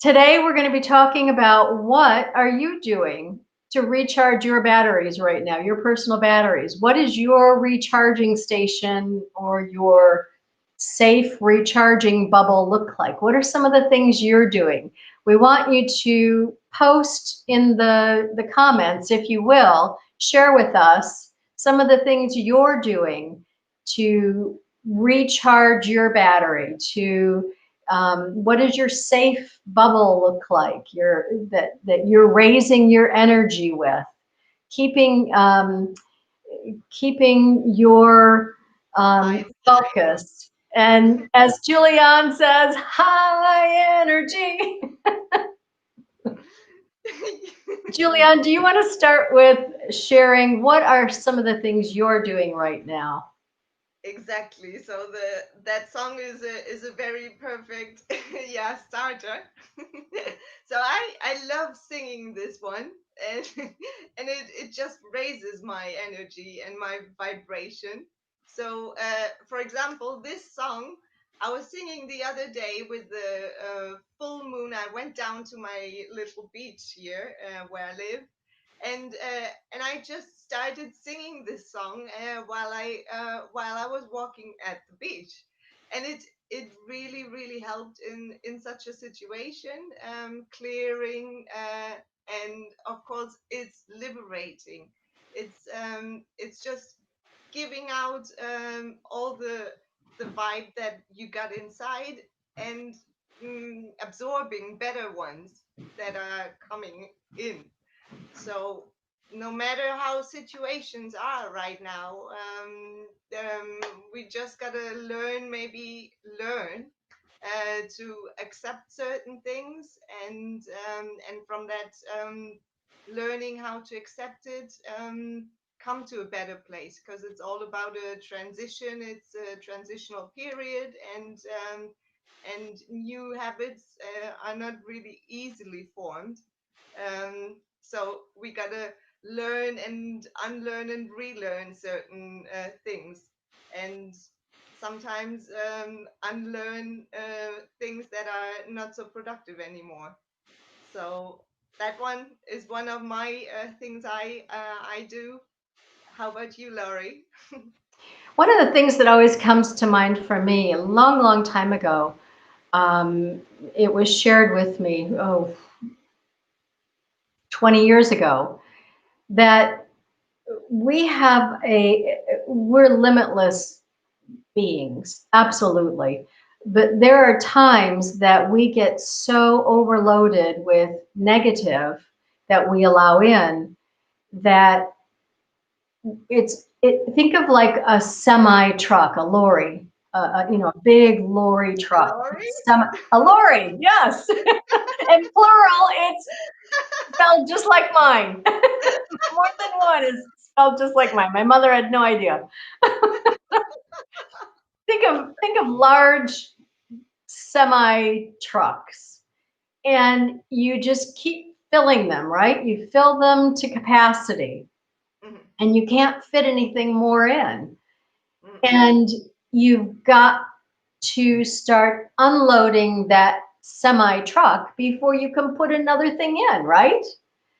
Today we're going to be talking about what are you doing to recharge your batteries right now, your personal batteries. What is your recharging station or your safe recharging bubble look like? What are some of the things you're doing? We want you to post in the comments, if you will, share with us some of the things you're doing to recharge your battery, to what does your safe bubble look like? That you're raising your energy with, keeping keeping your focus. And as Juliane says, high energy. Juliane, do you want to start with sharing what are some of the things you're doing right now? Exactly. So that song is a very perfect starter. So I love singing this one, and and it just raises my energy and my vibration. So for example, this song I was singing the other day with the full moon. I went down to my little beach here where I live, and I just started singing this song while I was walking at the beach, and it really helped in such a situation, clearing, and of course it's liberating. It's just giving out all the vibe that you got inside, and absorbing better ones that are coming in. So no matter how situations are right now, we just gotta learn to accept certain things, and from that, learning how to accept it, come to a better place, because it's all about a transition. It's a transitional period, and new habits are not really easily formed. So we gotta learn and unlearn and relearn certain things, and sometimes unlearn things that are not so productive anymore. So that one is one of my things I do. How about you, Laurie? One of the things that always comes to mind for me, a long time ago, um, it was shared with me, 20 years ago, that we're limitless beings, absolutely. But there are times that we get so overloaded with negative that we allow in that think of like a semi truck, a lorry, a big lorry A truck. Laurie? A lorry, yes. And plural, it's spelled just like mine. More than one is spelled just like mine. My mother had no idea. Think of large semi trucks, and you just keep filling them, right? You fill them to capacity, Mhm, and you can't fit anything more in. mhm. And you've got to start unloading that semi truck before you can put another thing in, right?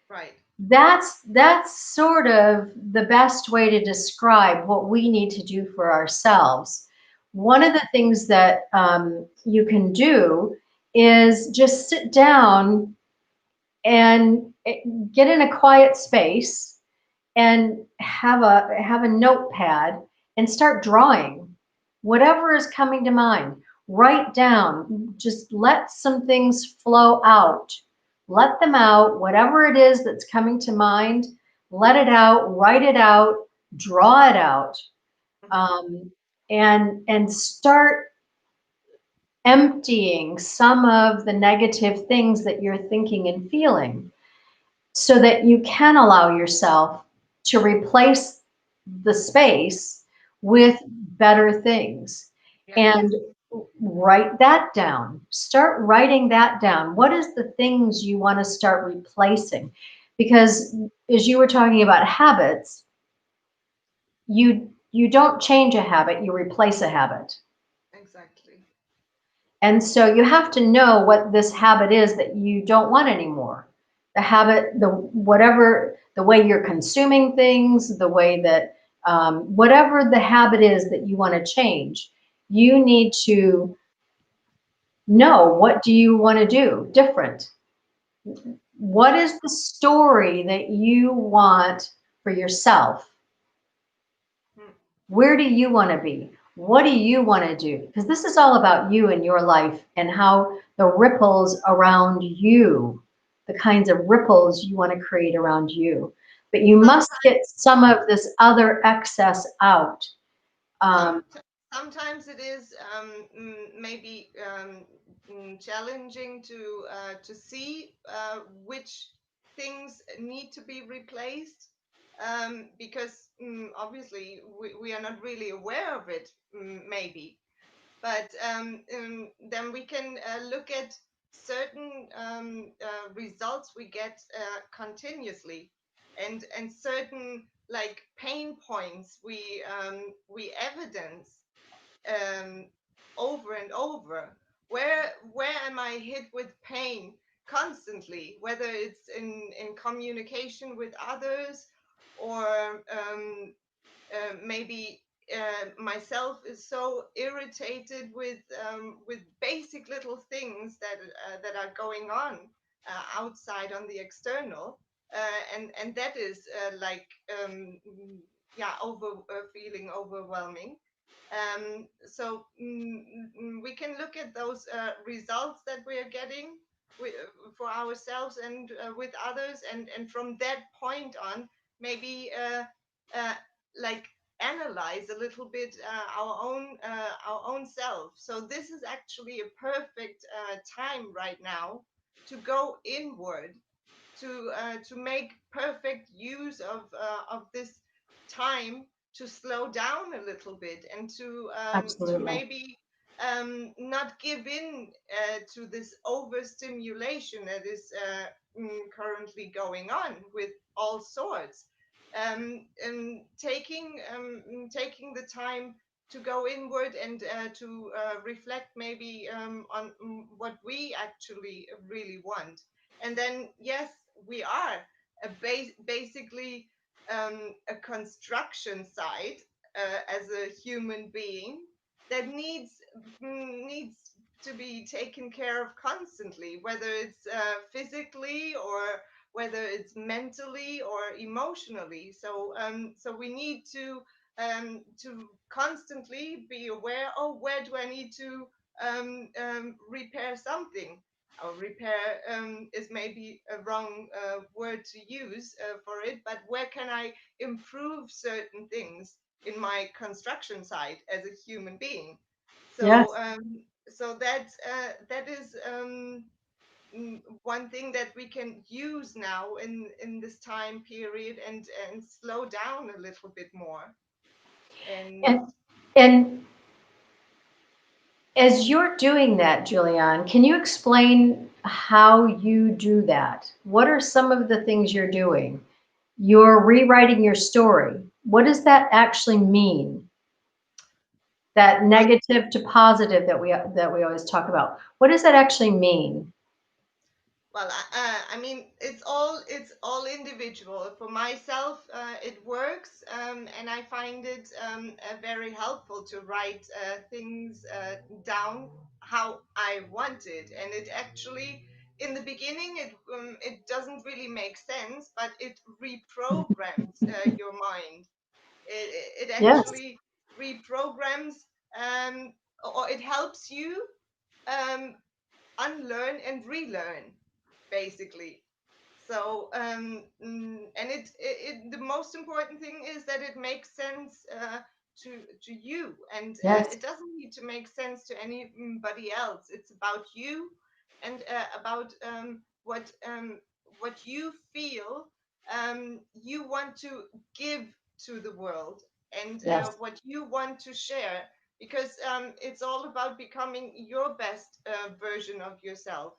Right. That's sort of the best way to describe what we need to do for ourselves. One of the things that you can do is just sit down and get in a quiet space and have a notepad and start drawing whatever is coming to mind. Write down, just let some things flow out. Let them out, whatever it is that's coming to mind, let it out, write it out, draw it out, Mhm. um, and start emptying some of the negative things that you're thinking and feeling, so that you can allow yourself to replace the space with better things. Yes. And write that down. Start writing that down. What is the things you want to start replacing? Because as you were talking about habits, you don't change a habit, you replace a habit. Exactly. And so you have to know what this habit is that you don't want anymore. The habit, the whatever, the way you're consuming things, the way that whatever the habit is that you want to change, you need to know what do you want to do different. What Yeah. is the story that you want for yourself? Mm. Where do you want to be? What do you want to do? Because this is all about you and your life and how the ripples around you, the kinds of ripples you want to create around you. But you must get Sometimes, some of this other excess out. some Um, sometimes it is maybe challenging to see which things need to be replaced, because obviously we are not really aware of it, maybe. But then we can look at certain results we get continuously, and certain like pain points we evidence um, over and over. Where am I hit with pain constantly? Whether it's in communication with others, or maybe myself is so irritated with basic little things that are going on outside on the external, and that is yeah, feeling overwhelming. So we can look at those results that we are getting with, for ourselves and with others, and from that point on, maybe uh, like analyze a little bit our own self. So this is actually a perfect time right now to go inward, to make perfect use of this time, to slow down a little bit, and to Absolutely. maybe not give in to this overstimulation that is currently going on with all sorts. Taking the time to go inward, and to reflect maybe on what we actually really want. And then, yes, we are basically a construction site, as a human being that needs to be taken care of constantly, whether it's physically, or whether it's mentally or emotionally. So we need to constantly be aware. Oh, where do I need to repair something? Or repair is maybe a wrong word to use for it, but where can I improve certain things in my construction site as a human being? So Yes. that is one thing that we can use now in this time period, and slow down a little bit more. And And and as you're doing that, Julianne, can you explain how you do that? What are some of the things you're doing? You're rewriting your story. What does that actually mean? That well, negative to positive that we always talk about. What does that actually mean? I mean, it's all individual. For myself, it works, and I find it very helpful to write things down how I want it. And it actually, in the beginning, it doesn't really make sense, but it reprograms your mind. It Yes. actually reprograms, or it helps you um, unlearn and relearn, basically. So and the most important thing is that it makes sense to you, and Yes. it doesn't need to make sense to anybody else. It's about you, and about what you feel you want to give to the world, and Yes. what you want to share, because it's all about becoming your best version of yourself.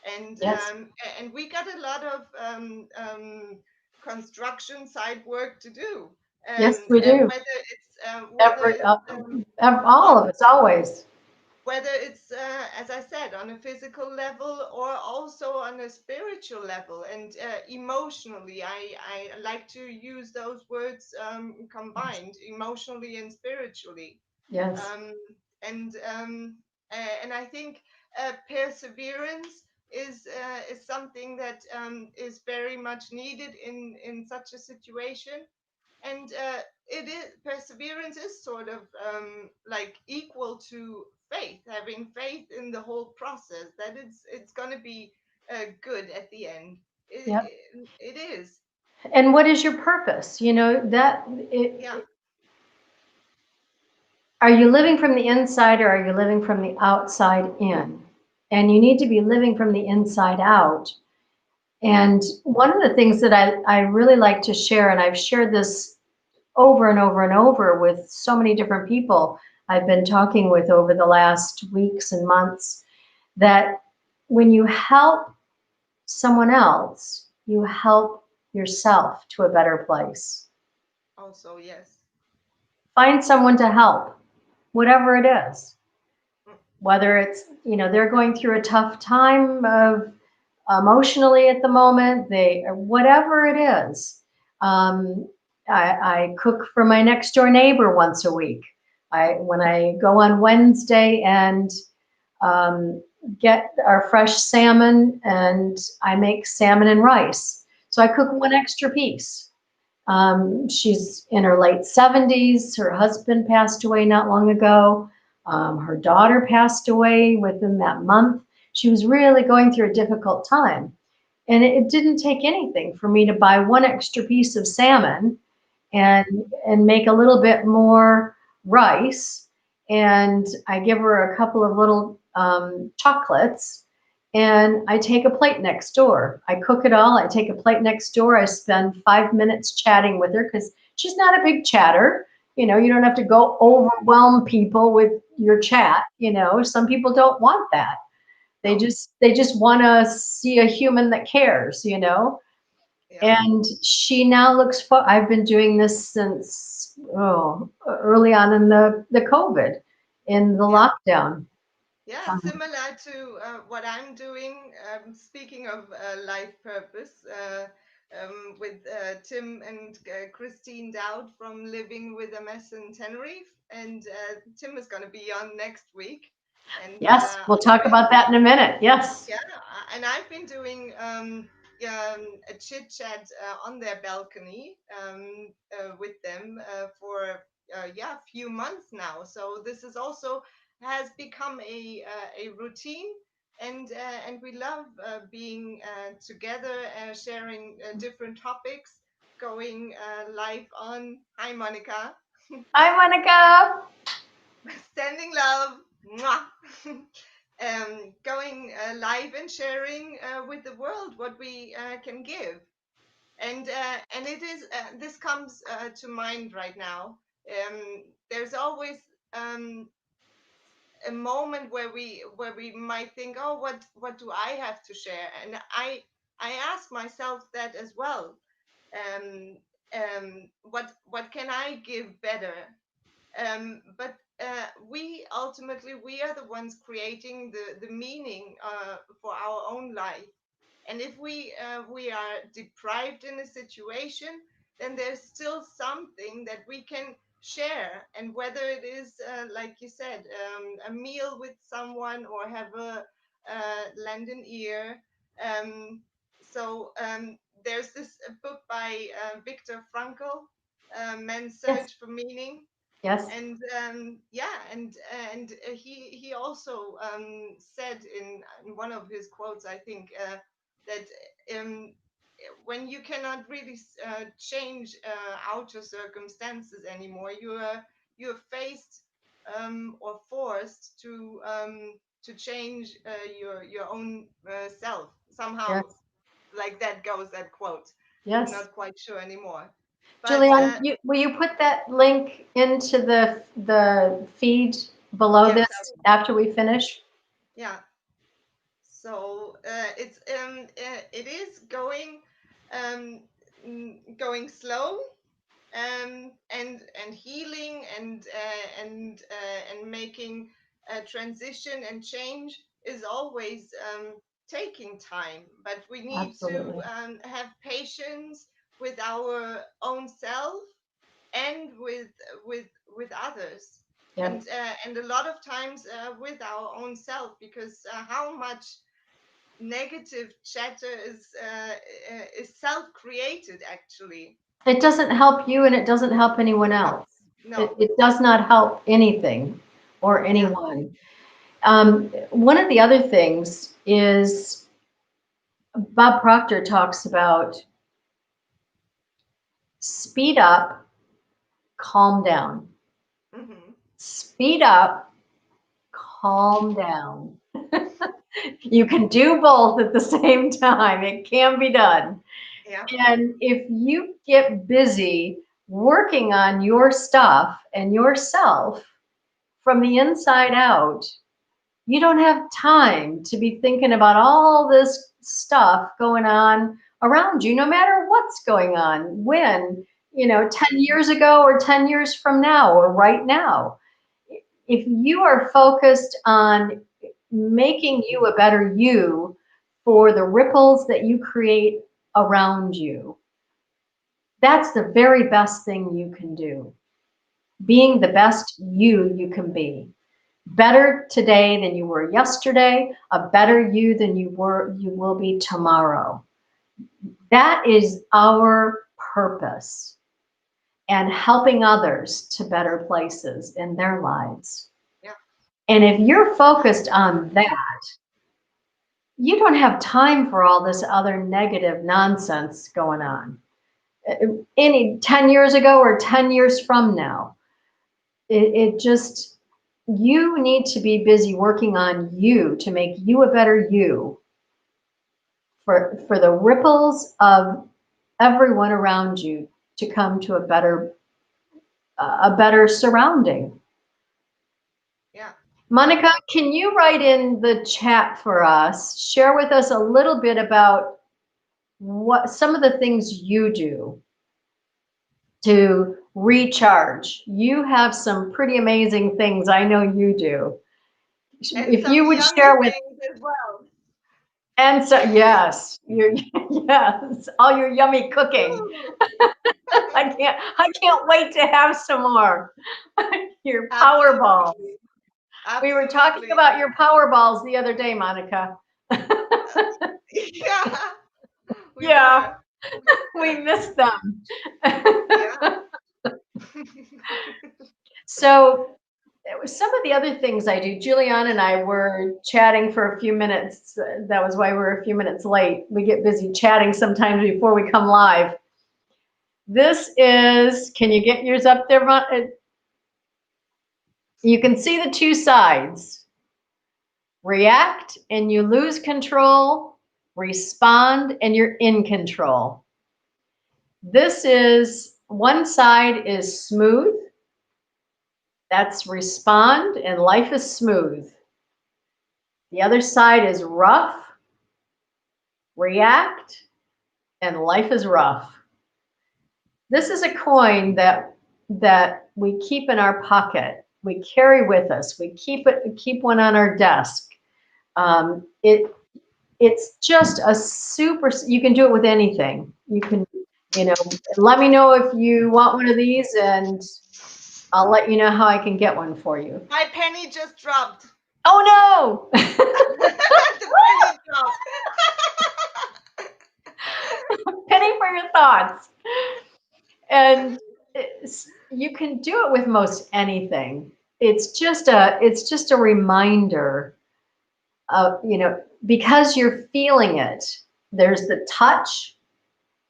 and Yes. um, and we got a lot of construction site work to do, Yes, we do. whether it's Every, all on of us, always. whether it's as I said, on a physical level or also on a spiritual level and emotionally. I like to use those words combined, emotionally and spiritually. Yes. um, and I think perseverance is something that is very much needed in such a situation. And it is perseverance is sort of like equal to faith, having faith in the whole process, that it's going to be good at the end. Yep. It is. And what is your purpose? You know, that Yeah. are you living from the inside or are you living from the outside in? And you need to be living from the inside out. And one of the things that I really like to share, and I've shared this over and over and over with so many different people I've been talking with over the last weeks and months, that when you help someone else, you help yourself to a better place. Also, yes. Find someone to help, whatever it is. Mm, Whether it's, you know, they're going through a tough time of emotionally at the moment, they, whatever it is. Um, I cook for my next door neighbor once a week. When I go on Wednesday and um, get our fresh salmon, and I make salmon and rice. So I cook one extra piece. She's in her late 70s. Her husband passed away not long ago. Her daughter passed away within that month. She was really going through a difficult time. And it didn't take anything for me to buy one extra piece of salmon and make a little bit more rice. And I give her a couple of little chocolates, and I take a plate next door. I cook it all. I take a plate next door. I spend 5 minutes chatting with her because she's not a big chatter. You know, you don't have to go overwhelm people with your chat. You know, some people don't want that. no. They just want to see a human that cares. You know, Yeah. and she now looks for, I've been doing this since, early on in the COVID, in the Yeah. lockdown. Yeah, Um, similar to what I'm doing. Speaking of life purpose, with Tim and Christine Dowd from Living with MS in Tenerife, and Tim is going to be on next week. And yes, we'll I've talk been, about that in a minute. Yes. yeah, and I've been doing a chit chat on their balcony with them for yeah, a few months now. So this is also has become a routine, and we love being together, sharing different topics, going live on. Hi, Monica. Hi, Monica. Sending love. Mwah. Going live and sharing with the world what we can give. And it is this comes to mind right now. There's always um, a moment where we might think, oh, what do I have to share? And I ask myself that as well. Um, what can I give better? But we ultimately, we are the ones creating the meaning for our own life. And if we are deprived in a situation, then there's still something that we can share. And whether it is like you said, a meal with someone, or have a lend an ear. um, there's this book by Viktor Frankl, Man's Yes. Search for Meaning. Yes. And yeah, and he also said in one of his quotes, I think, that um, when you cannot really change outer circumstances anymore, you're faced or forced to change your own self somehow. Yes. Like that goes, that quote. I'm Yes. not quite sure anymore, but Julianne, will you put that link into the feed below yes, I this will. after we finish? Yeah. So it is going going slow, and healing, and making transition and change is always taking time, but we need to Absolutely. have patience with our own self and with with others, Yep. and a lot of times with our own self, because how much negative chatter is self-created actually. It doesn't help you and it doesn't help anyone No, else. no, It does not help anything or yeah. anyone. One of the other things is Bob Proctor talks about speed up, calm down. Hmm. Speed up, calm down. You can do both at the same time. It can be done. Yeah, And if you get busy working on your stuff and yourself from the inside out, you don't have time to be thinking about all this stuff going on around you, no matter what's going on, when, 10 years ago or 10 years from now or right now. If you are focused on making you a better you for the ripples that you create around you, that's the very best thing you can do. Being the best you can be. Better today than you were yesterday, a better you than you will be tomorrow. That is our purpose, and helping others to better places in their lives. yeah, And if you're focused on that, you don't have time for all this other negative nonsense going on. Any 10 years ago or 10 years from now, it just, you need to be busy working on you to make you a better you for the ripples of everyone around you to come to a better surrounding. yeah. Monica, can you write in the chat for us, share with us a little bit about what some of the things you do to recharge? You have some pretty amazing things, I know you do. And If some you would yummy share with, things as well. and so yes, you yes, all your yummy cooking. Woo. I can't wait to have some more. Your power balls. Absolutely, We were talking absolutely. about your power balls the other day, Monica. Yeah, we Yeah, were. we missed them. Yeah. So some of the other things I do, Juliane and I were chatting for a few minutes. That was why we're a few minutes late. We get busy chatting sometimes before we come live. This is, can you get yours up there? You can see the two sides. React and you lose control, respond and you're in control. This is, one side is smooth, that's respond and life is smooth. The other side is rough, react, and life is rough. This is a coin that we keep in our pocket. We carry with us. We keep one on our desk. It's just a super. You can do it with anything. You can, let me know if you want one of these, and I'll let you know how I can get one for you. My penny just dropped. Oh no! The penny dropped. Penny for your thoughts. And you can do it with most anything. It's just a reminder of, because you're feeling it. There's the touch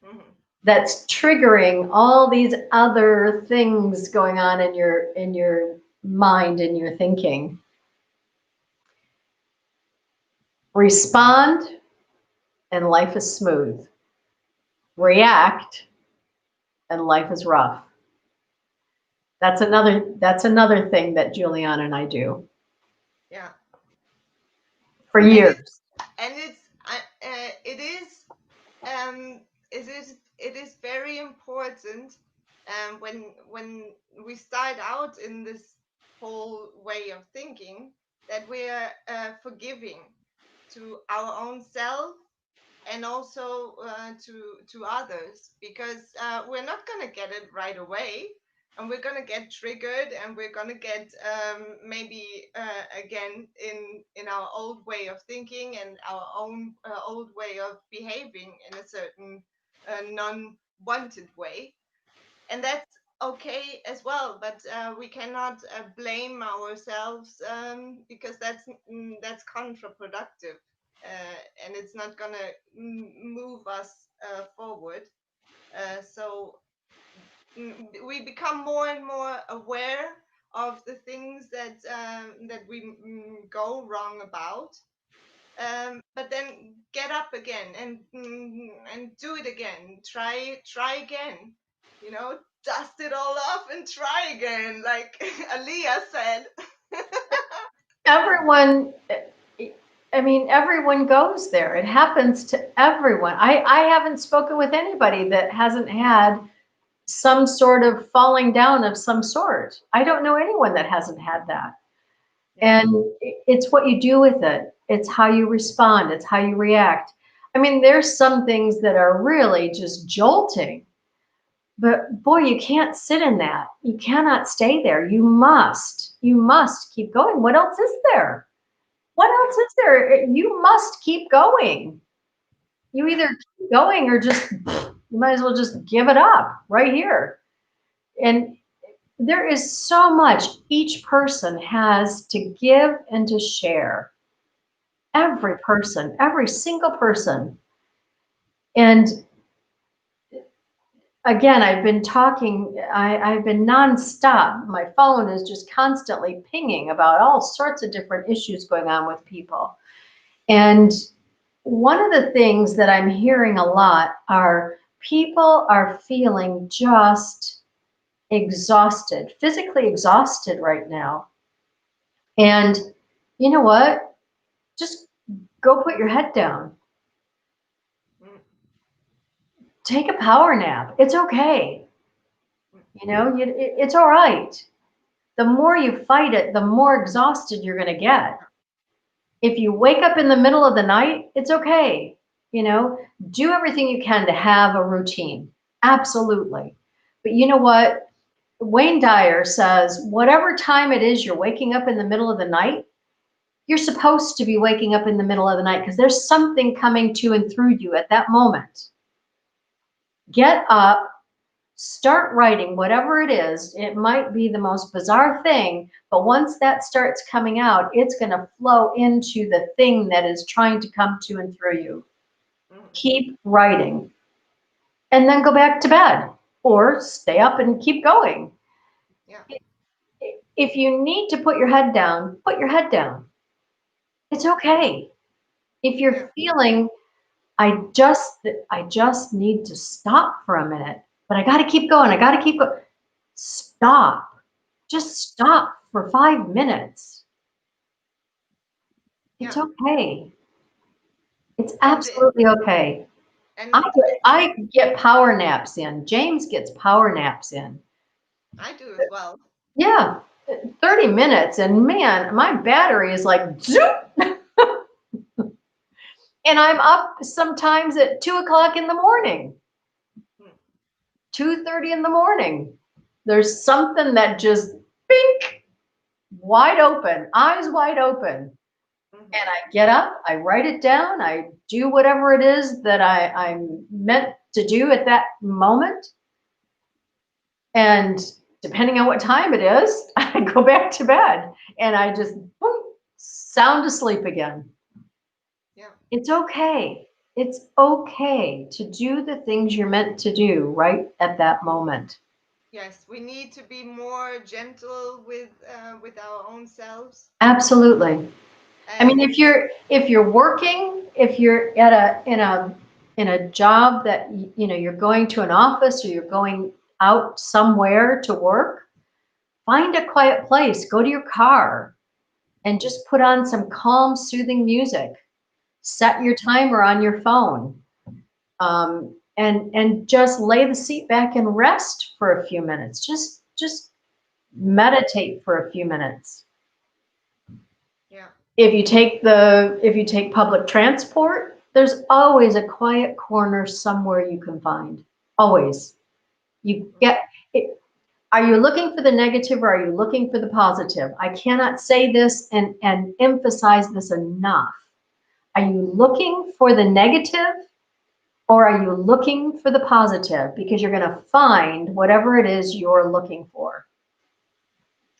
Mhm. that's triggering all these other things going on in your mind and your thinking. Respond and life is smooth. React and life is rough. That's another thing that Juliana and I do Yeah, for and it's years. and it's it is it is very important when we start out in this whole way of thinking, that we're forgiving to our own self and also to others, because we're not going to get it right away, and we're going to get triggered, and we're going to get maybe again in our old way of thinking and our own old way of behaving in a certain non-wanted way, and that's okay as well. But we cannot blame ourselves, because that's counterproductive, and it's not gonna move us forward. So we become more and more aware of the things that we go wrong about, but then get up again and do it again. Try again. You know, dust it all off and try again, like Aaliyah said. Everyone, I mean, everyone goes there. It happens to everyone. I haven't spoken with anybody that hasn't had some sort of falling down of some sort. I don't know anyone that hasn't had that. Yeah. And it's what you do with it. It's how you respond. It's how you react. I mean, there's some things that are really just jolting, but boy, you can't sit in that. You cannot stay there. You must keep going. What else is there? What else Yeah. is there? You must keep going. You Yeah. either keep going or just, you might as well just give it up right here. And there is so much each person has to give and to share. Every person, every single person. And again, I've been nonstop. My phone is just constantly pinging about all sorts of different issues going on with people. And one of the things that I'm hearing a lot are people are feeling just exhausted, physically exhausted right now. And you know what? Just go put your head down. Mm, Take a power nap. It's okay. mm, It's all right. The more you fight it, the more exhausted you're going to get. If you wake up in the middle of the night, it's okay. You know, do everything you can to have a routine. Absolutely. But you know what? Wayne Dyer says, whatever time it is you're waking up in the middle of the night, you're supposed to be waking up in the middle of the night because there's something coming to and through you at that moment. Get up, start writing whatever it is. It might be the most bizarre thing, but once that starts coming out, it's going to flow into the thing that is trying to come to and through you. mm. Keep writing and then go back to bed or stay up and keep going. Yeah. If you need to put your head down, put your head down. It's okay. If Yeah. you're feeling, I just need to stop for a minute, but I got to keep going. I got to keep going. Stop. Just stop for 5 minutes. Yeah. It's okay. It's And absolutely okay. I and get, it's I get power naps in. James gets power naps in. I do as well. Yeah, 30 minutes. And man, my battery is like, zoop, and I'm up sometimes at 2 o'clock in the morning, Mm, 2:30 in the morning. There's something that just bink, wide open, eyes wide open. mhm. And I get up, I write it down, I do whatever it is that I'm meant to do at that moment. And depending on what time it is, I go back to bed and I just boom, sound asleep again. Yeah. It's okay. It's okay to do the things you're meant to do right at that moment. Yes, we need to be more gentle with our own selves. Absolutely. I mean, And if you're working, if you're at a job that you're going to an office or you're going out somewhere to work, find a quiet place, go to your car and just put on some calm, soothing music. Set yeah, your timer on your phone, and just lay the seat back and rest for a few minutes. Just meditate for a few minutes. If you take public transport, there's always a quiet corner somewhere you can find. Always. You get it. Are you looking for the negative or are you looking for the positive? I cannot say this and emphasize this enough. Are you looking for the negative or are you looking for the positive? Because you're going to find whatever it is you're looking for.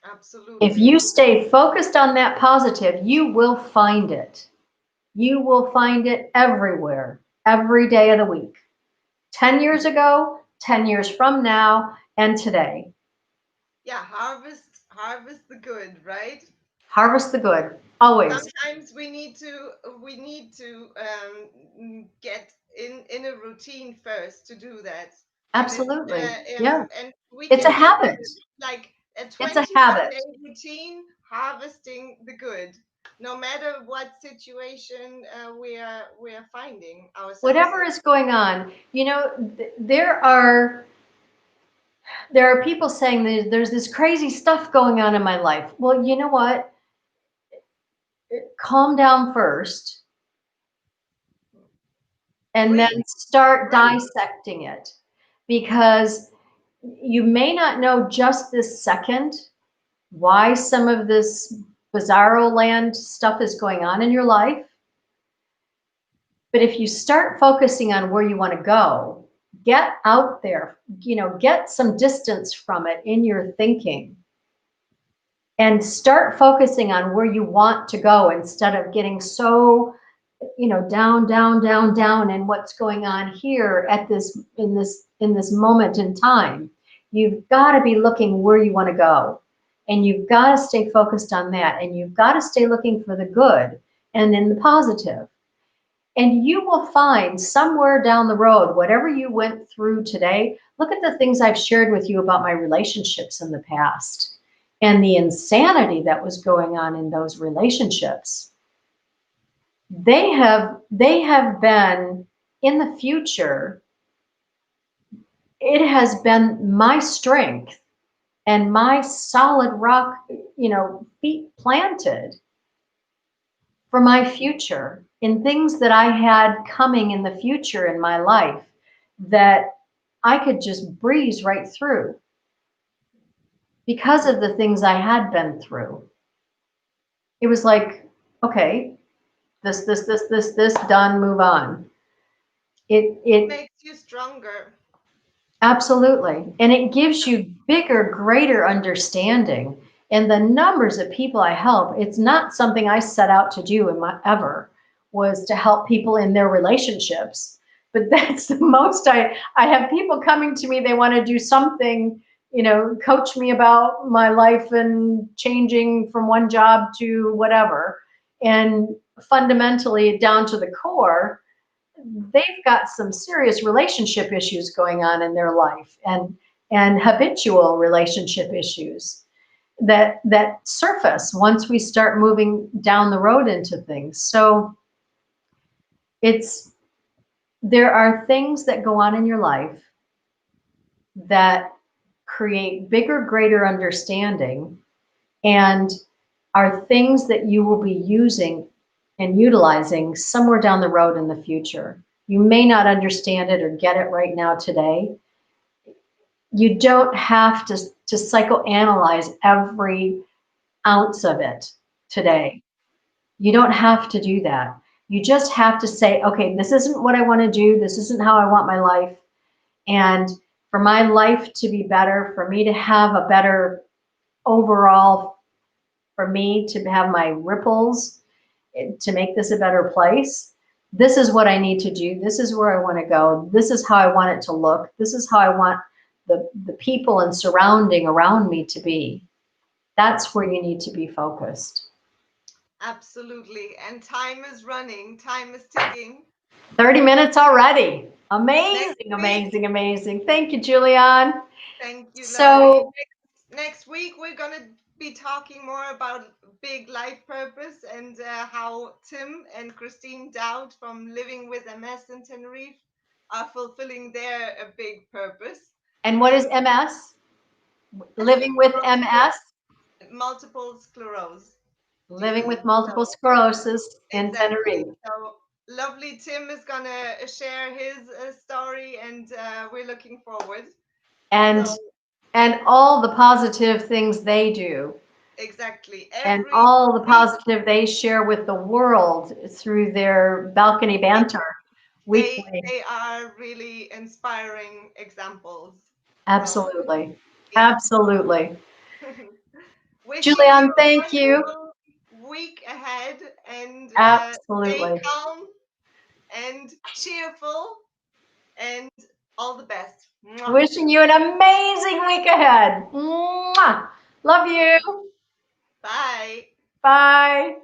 If Absolutely. you stay focused on that positive, you will find it. You will find it everywhere, every day of the week. 10 years ago, 10 years from now, and today. Yeah, harvest the good, right? Harvest the good, always. Sometimes we need to get in a routine first to do that, and it's Absolutely. Yeah. and we It's a can make habit. it like a It's a 21 habit. day routine, harvesting the good, no matter what situation we are finding ourselves Whatever in. is going on, you know, there are people saying there's this crazy stuff going on in my life. Well, you know what? Calm down first and then Breathe, start breathe. dissecting it because you may not know just this second why some of this bizarro land stuff is going on in your life. But if you start focusing on where you want to go, get out there, get some distance from it in your thinking and start focusing on where you want to go instead of getting so, down, down, down, down in what's going on here at this moment in time. You've got to be looking where you want to go. And you've got to stay focused on that. And you've got to stay looking for the good and in the positive. And you will find somewhere down the road, whatever you went through today, look at the things I've shared with you about my relationships in the past and the insanity that was going on in those relationships. They have been in the future, it has been my strength and my solid rock, feet planted for my future in things that I had coming in the future in my life that I could just breeze right through because of the things I had been through. It was like, okay, this, done, move on. It It makes you stronger. absolutely. And it gives you bigger, greater understanding. And the numbers of people I help, it's not something I set out to do in my ever, was to help people in their relationships. But that's the most I have people coming to me, they want to do something, coach me about my life and changing from one job to whatever. And fundamentally down to the core, they've got some serious relationship issues going on in their life and habitual relationship issues that surface once we start moving down the road into things. So it's there are things that go on in your life that create bigger, greater understanding and are things that you will be using and utilizing somewhere down the road in the future. You may not understand it or get it right now today. You don't have to psychoanalyze every ounce of it today. You don't have to do that. You just have to say, okay, this isn't what I want to do. This isn't how I want my life. And for my life to be better, for me to have a better overall, for me to have my ripples, to make this a better place, this is what I need to do. This is where I want to go. This is how I want it to look. This is how I want the people and surrounding around me to be. That's where you need to be focused. Absolutely. And time is running, time is ticking. 30 minutes already. Next Amazing, week, amazing, amazing. Thank you, Juliane. thank you, Lorrie. So, Next week, we're going to be talking more about big life purpose and how Tim and Christine Dowd from Living with MS in Tenerife are fulfilling their big purpose. and what is And MS? it's Living with multiple MS? multiple sclerosis. living with So multiple sclerosis in exactly. Tenerife. So lovely Tim is gonna share his story, and we're looking forward. And So all the positive things they do, exactly and every all the week positive they share with the world through their balcony banter weekly. they are really inspiring examples. So Absolutely. yes. Absolutely. Wishing you Julianne, a thank you. wonderful week ahead, and stay Absolutely. calm and cheerful, and all the best. Mwah. Wishing you an amazing week ahead. Mwah. Love you. Bye. Bye.